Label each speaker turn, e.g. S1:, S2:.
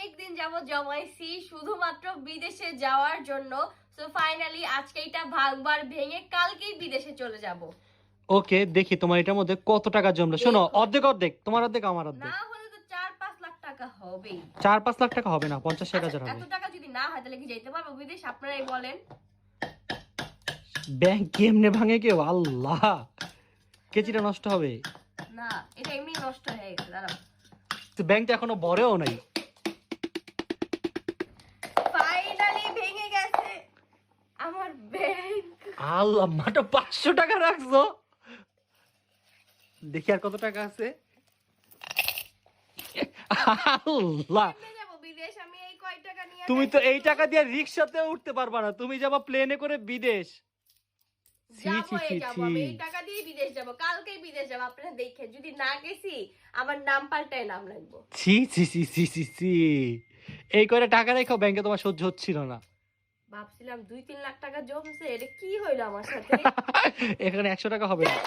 S1: অনেকদিন যাবত জমাইছি শুধুমাত্র বিদেশে যাওয়ার জন্য। সো ফাইনালি আজকে এটা ভাগবার ভেঙে কালকেই বিদেশে চলে যাব।
S2: ওকে, দেখি তোমার এটার মধ্যে কত টাকা জমলো। শোনো,
S1: দেখো।
S2: অর্ধেক অর্ধেক, তোমার অর্ধেক আমার অর্ধেক।
S1: না হলে তো 4-5 লাখ টাকা হবেই।
S2: 4-5 লাখ টাকা হবে না, 50-60 হাজার
S1: এত
S2: হবে।
S1: টাকা যদি না হয় তাহলে কি যেতে পারবো বিদেশ? আপনারাই বলেন।
S2: ব্যাংক কেমনে ভাঙে কেউ, আল্লাহ। কেজিটা নষ্ট হবে
S1: না, এটা এমনি নষ্ট হয়ে গেছে। দাঁড়াও,
S2: তো ব্যাংক তো এখনো ভরেও নাই।
S1: ফাইনালি ভেঙে গেছে আমার ব্যাংক।
S2: আল্লাহ, মাত্র 500 টাকা রাখছো। দেখি আর কত টাকা আছে। আল্লাহ,
S1: কেমনে যাবো বিদেশ আমি এই কয় টাকা নিয়ে?
S2: তুমি তো এই টাকা দিয়ে রিক্সাতে উঠতে পারবা না, তুমি যাবা প্লেনে করে বিদেশ। ছি ছি ছি
S1: যাবো,
S2: ছি।
S1: আমি এই টাকা দিয়ে বিদেশ যাব, কালকেই বিদেশ যাব। আপনারা দেখে যদি না গেছি আমার নাম পাল্টায় নাম লাগবো।
S2: ছি ছি ছি ছি ছি ছি। এই করে টাকা রেখো ব্যাংকে, তোমার সহ্য হচ্ছিল না।
S1: ভাবছিলাম 2-3 লাখ টাকা জমছে, এটা কি হইলো আমার সাথে?
S2: এখানে 100 টাকা হবে না।